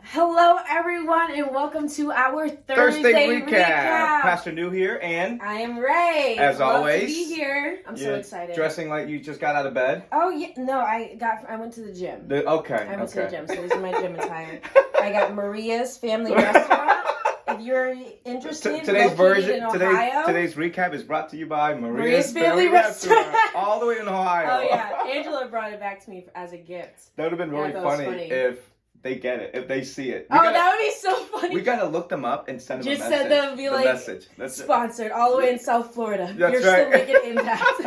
Hello, everyone, and welcome to our Thursday recap. Pastor New here, and I am Ray. As Love always, to be here. I'm so excited. Dressing like you just got out of bed. Oh yeah, no, I went to the gym. I went to the gym, so this is my gym attire. I got Maria's Family Restaurant. If you're interested, today's version, in Ohio, today's recap is brought to you by Maria's Family Restaurant, all the way in Ohio. Oh yeah, Angela brought it back to me as a gift. That would have been really funny if they get it, if they see it. That would be so funny. We gotta look them up and send them a message. Just send them, be like, sponsored all the way in South Florida. You're still making impact.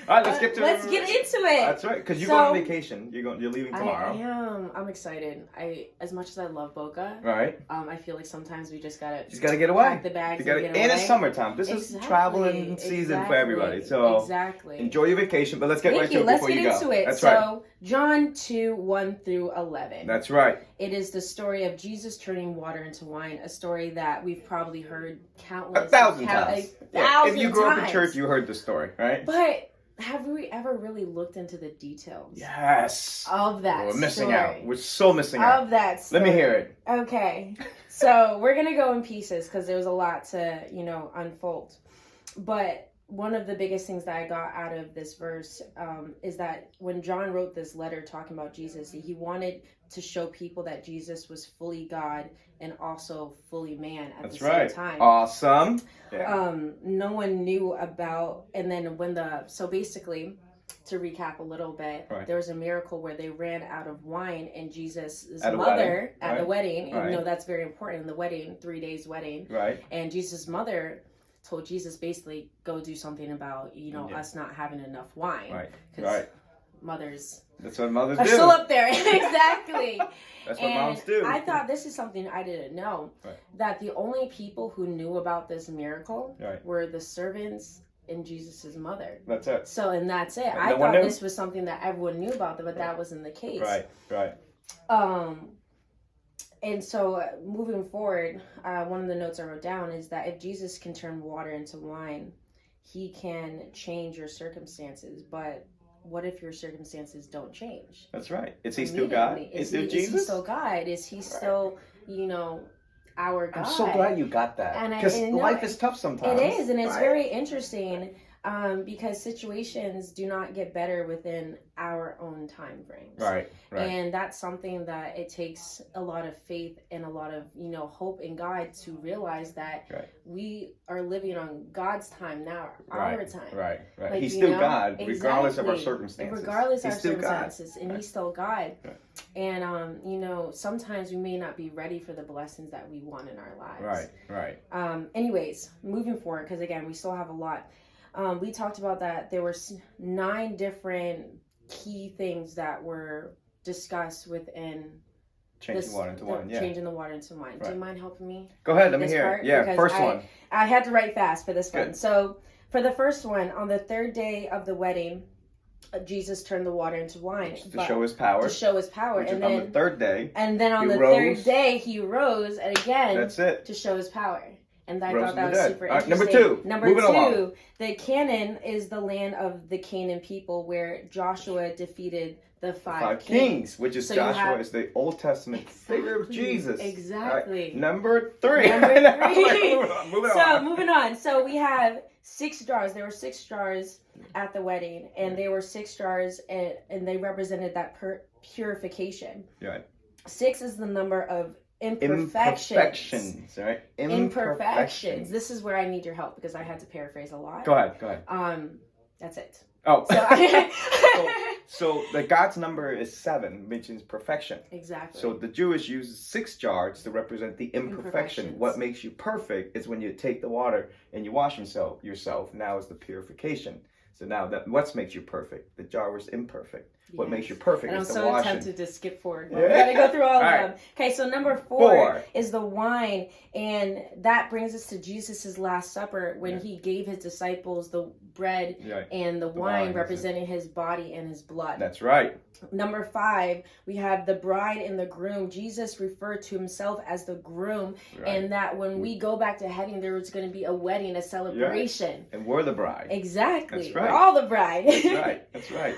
All right, let's get into it. That's right, because you're going on vacation. You're leaving tomorrow. I am. I'm excited. As much as I love Boca, right? I feel like sometimes we just gotta get away. Pack the bags and get away. And it's summertime. This is traveling season for everybody. So enjoy your vacation. But let's get right to it before you go. Let's get into it. That's right. So John 2:1-11. That's right. It is the story of Jesus turning water into wine. A story that we've probably heard countless 1,000 times. If you grew up in times. church, you heard the story, right? But have we ever really looked into the details? Yes. Of that We're missing story? out. We're so missing out. Of that story. Let me hear it. Okay. So we're going to go in pieces because there's a lot to, unfold. But one of the biggest things that I got out of this verse is that when John wrote this letter talking about Jesus, he wanted to show people that Jesus was fully God and also fully man at the same time. Awesome. Yeah. No one knew about, and then so basically, to recap a little bit, there was a miracle where they ran out of wine, and Jesus' mother at the wedding, that's very important in the wedding, 3 days wedding, and Jesus' mother told Jesus basically go do something about us not having enough wine, because mothers. That's what mothers are do. Still up there. Exactly. That's what moms do. I thought this is something I didn't know, that the only people who knew about this miracle were the servants and Jesus' mother. That's it. And that's it. I thought this was something that everyone knew about, but that wasn't the case. Right. And so moving forward, one of the notes I wrote down is that if Jesus can turn water into wine, he can change your circumstances, but what if your circumstances don't change? That's right. Is he still God? Is he Jesus? Is he still God? Is he still, our God? I'm so glad you got that. Because life is tough sometimes. It is, and it's very interesting because situations do not get better within our own time frames. Right. And that's something that it takes a lot of faith and a lot of, hope in God to realize that we are living on God's time now, our time. Right. Like, he's still God, regardless of our circumstances. Regardless of our circumstances, and he's still God. And, sometimes we may not be ready for the blessings that we want in our lives. Right. Anyways, moving forward, because again, we still have a lot. We talked about that there were 9 different key things that were discussed within changing water into wine. Changing the water into wine. Do you mind helping me? Go ahead, let me hear it. Yeah, first one. I had to write fast for this one. So for the first one, on the 3rd day of the wedding, Jesus turned the water into wine. To show his power. And then on the 3rd day. And then on the 3rd day, he rose, and again, that's it. To show his power. And I thought that was super interesting. Number two, the Canaan is the land of the Canaan people where Joshua defeated the five kings. Which is Joshua is the Old Testament figure of Jesus. Exactly. Right. Number three. Moving on. So we have 6 jars. There were 6 jars at the wedding, and they were 6 jars, and they represented that purification. 6 is the number of imperfections. Imperfections. This is where I need your help because I had to paraphrase a lot. Go ahead. That's it. Oh. So the God's number is 7, which is perfection. Exactly. So the Jewish uses 6 jars to represent the imperfection. What makes you perfect is when you take the water and you wash yourself. Now is the purification. So now what makes you perfect? The jar was imperfect. What makes you perfect is the washing. I'm so tempted to skip forward. We're going to go through all of them. Okay, so number 4 is the wine. And that brings us to Jesus' Last Supper when he gave his disciples the bread and the wine representing his body and his blood. That's right. Number 5, we have the bride and the groom. Jesus referred to himself as the groom, and that when we go back to heaven, there was going to be a wedding, a celebration. And we're the bride. Exactly. That's right. We're all the bride. That's right.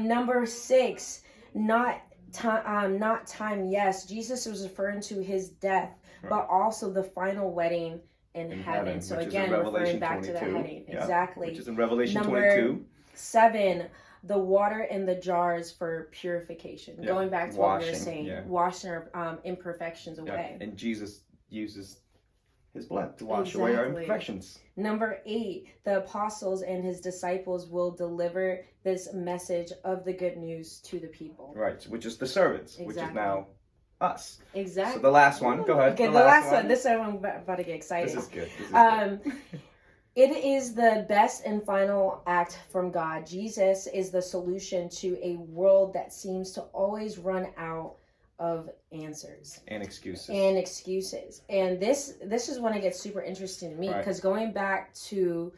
Number 6, not not time, yes. Jesus was referring to his death, but also the final wedding in heaven. So again, referring back 22. To the heading. Yeah, exactly. Which is in Revelation Number 22. 7, the water in the jars for purification. Yeah. Going back to what we were saying, washing our imperfections away. And Jesus uses his blood to wash away our imperfections. Number 8, the apostles and his disciples will deliver this message of the good news to the people. Right, which is the servants, which is now us. Exactly. So the last one, go ahead. Okay, the last one. This one I'm about to get excited. This is good. Good. It is the best and final act from God. Jesus is the solution to a world that seems to always run out of answers and excuses. And this is when it gets super interesting to me, because going back to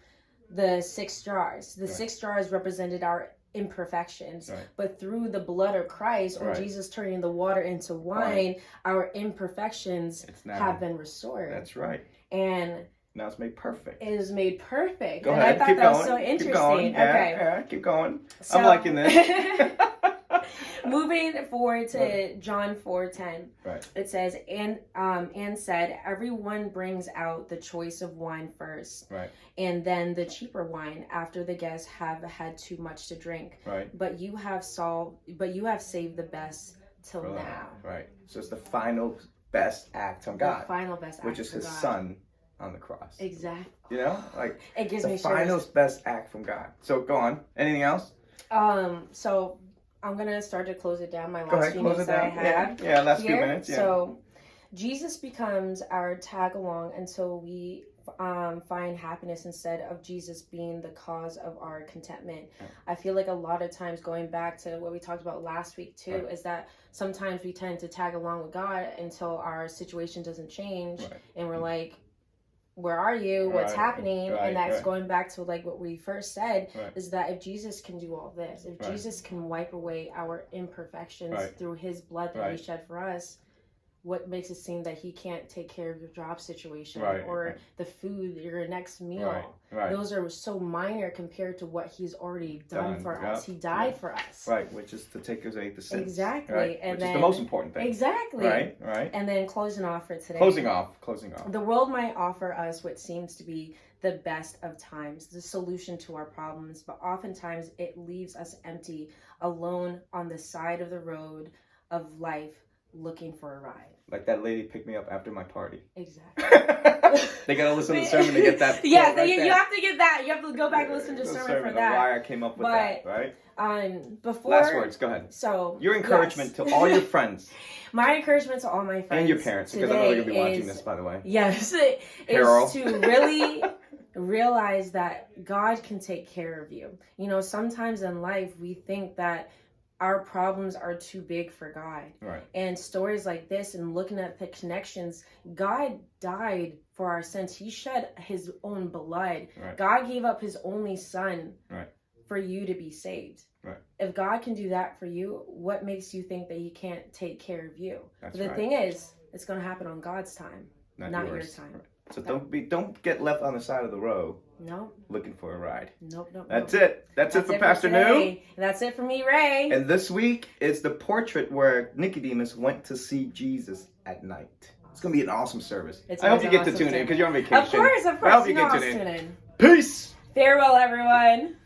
the 6 jars, the 6 jars represented our imperfections, but through the blood of Christ, or Jesus turning the water into wine, our imperfections have been restored. That's right. And now it's made perfect. It is made perfect. Go ahead. I thought that was so interesting. Keep going. Okay. Keep going. So, I'm liking this. Moving forward to John 4:10. Right. It says, and said, everyone brings out the choice of wine first. Right. And then the cheaper wine after the guests have had too much to drink. Right. But you have saved the best till now. Right. So it's the final best act from God. The final best act, which is his son on the cross. Exactly. You know, like it gives the me final best act from God. So go on. Anything else? So I'm gonna start to close it down. My last few minutes that I have. Yeah, last few minutes. Yeah. So Jesus becomes our tag along until we find happiness instead of Jesus being the cause of our contentment. I feel like a lot of times, going back to what we talked about last week too, is that sometimes we tend to tag along with God until our situation doesn't change, and we're like, where are you? What's happening? And that's going back to like what we first said, is that if Jesus can do all this, if Jesus can wipe away our imperfections through his blood that he shed for us, what makes it seem that he can't take care of your job situation or the food, your next meal? Those are so minor compared to what he's already done for us. He died for us. Right, which is to take away the sins. Exactly. And which then, is the most important thing. Exactly. Right. And then closing off for today. Closing off. The world might offer us what seems to be the best of times, the solution to our problems, but oftentimes it leaves us empty, alone on the side of the road of life, looking for a ride. Like that lady picked me up after my party. Exactly. They gotta listen to the sermon to get that. Yeah, you have to get that. You have to go back and listen to the sermon for that. Why I came up with that, right? Before last words, go ahead. So your encouragement to all your friends. My encouragement to all my friends and your parents, because I know they're gonna be watching this, by the way. Yes, is to really realize that God can take care of you. You know, sometimes in life we think that our problems are too big for God. And stories like this and looking at the connections, God died for our sins. He shed his own blood. God gave up his only son for you to be saved. If God can do that for you, what makes you think that he can't take care of you? But the thing is, it's going to happen on God's time, not your time. So don't get left on the side of the road. No. Looking for a ride. Nope. That's it. That's it for Pastor New. That's it for me, Ray. And this week is the portrait where Nicodemus went to see Jesus at night. It's going to be an awesome service. I hope you get to tune in because you're on vacation. Of course. I hope you get to tune in. In. Peace. Farewell, everyone.